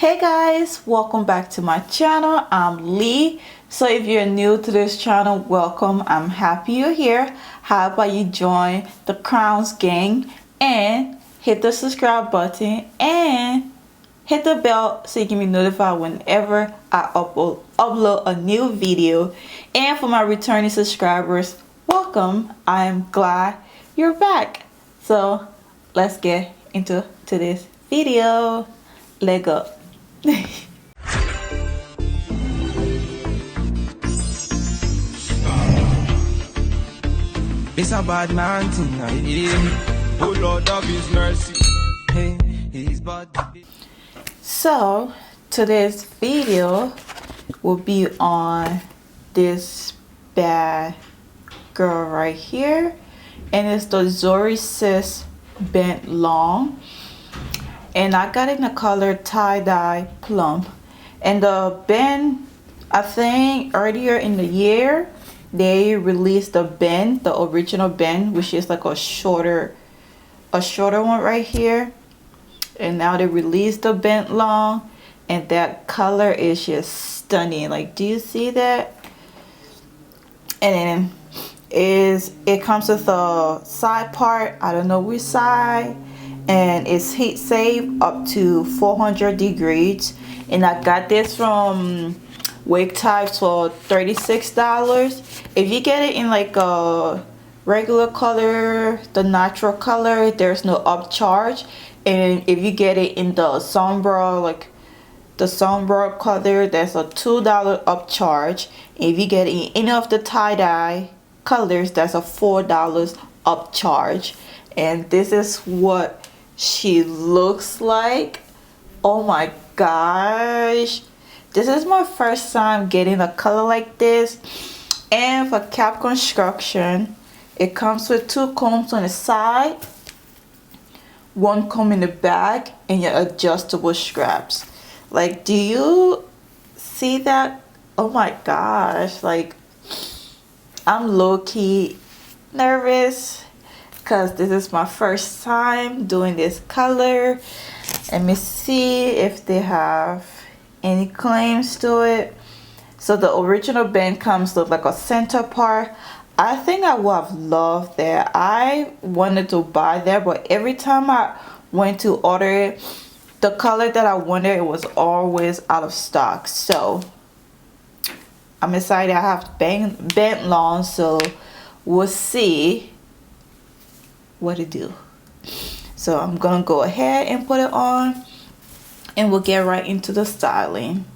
Hey guys, welcome back to my channel. I'm Lee. So if you're new to this channel, welcome. I'm happy you're here. How about you join the Crownz gang and hit the subscribe button and hit the bell so you can be notified whenever I upload a new video. And for my returning subscribers, welcome. I'm glad you're back. So let's get into today's video. Leg up. It's a bad man tonight. Oh Lord of His mercy. Hey, He's bad. So today's video will be on this bad girl right here, and it's the Zury Sis Ben Long, and I got it in the color tie-dye plum. And the Ben, I think earlier in the year they released the Ben, the original Ben, which is like a shorter one right here, and now they released the Ben Long, and that color is just stunning. Like, do you see that? And then it comes with a side part, I don't know which side, and it's heat safe up to 400 degrees. And I got this from Wig Types for $36. If you get it in like a regular color, the natural color, there's no upcharge. And if you get it in the sombra, like the sombra color, there's a $2 upcharge. If you get it in any of the tie-dye colors, that's a $4 upcharge. And this is what she looks like. Oh my gosh, this is my first time getting a color like this. And for cap construction, it comes with 2 combs on the side, 1 comb in the back, and your adjustable straps. Like, do you see that? Oh my gosh, like, I'm low-key nervous because this is my first time doing this color. Let me see if they have any claims to it. So the original Ben comes with like a center part. I think I would have loved that. I wanted to buy that, but every time I went to order it, the color that I wanted, it was always out of stock. So I'm excited. I have Ben Long, so we'll see what to do. So I'm gonna go ahead and put it on, and we'll get right into the styling.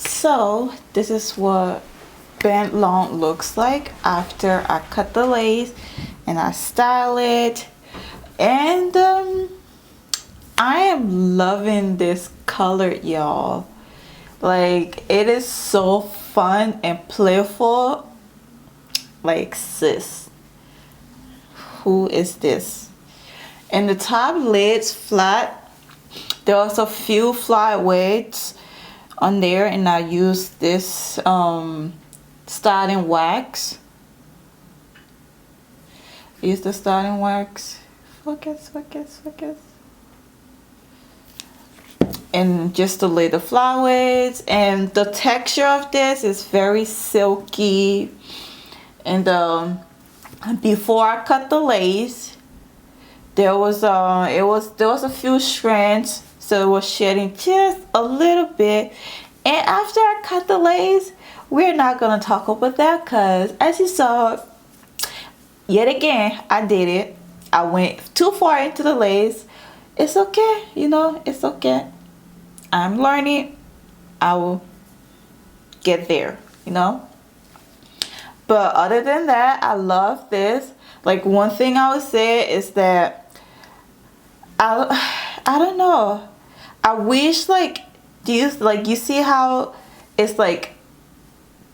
So this is what Ben Long looks like after I cut the lace and I style it. And I am loving this color, y'all. Like, it is so fun and playful. Like, sis, who is this? And the top lid's flat. There's a few flyaways on there, and I use this styling wax. Use the styling wax. Focus. And just to lay the flyaways. And the texture of this is very silky. And before I cut the lace, there was a few strands, so it was shedding just a little bit. And after I cut the lace, we're not gonna talk about that because as you saw, yet again I did it. I went too far into the lace. It's okay, you know, it's okay. I'm learning. I will get there, you know. But other than that, I love this. Like, one thing I would say is that I don't know. I wish, like, you see how it's like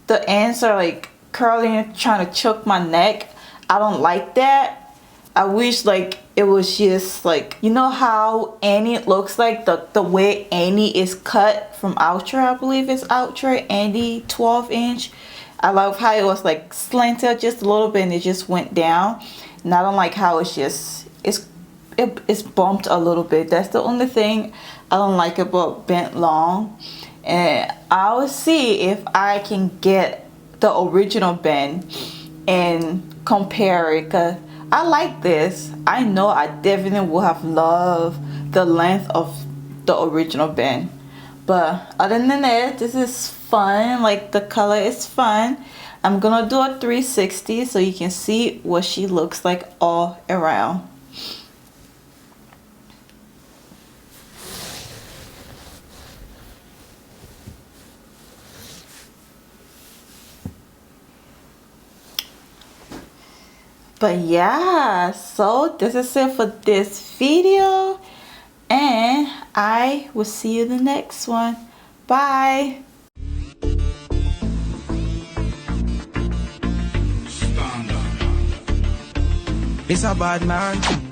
the ends are like curling and trying to choke my neck. I don't like that. I wish like it was just like, you know how Annie looks like, the way Annie is cut from Ultra, I believe it's Ultra Annie 12-inch. I love how it was like slanted just a little bit and it just went down. And I don't like how it's bumped a little bit. That's the only thing I don't like about bent long. And I'll see if I can get the original bend and compare it, because I like this. I know I definitely would have loved the length of the original bend. But other than that, this is fun. Like, the color is fun. I'm gonna do a 360 so you can see what she looks like all around. But yeah, so this is it for this video, and I will see you in the next one. Bye. It's a bad man.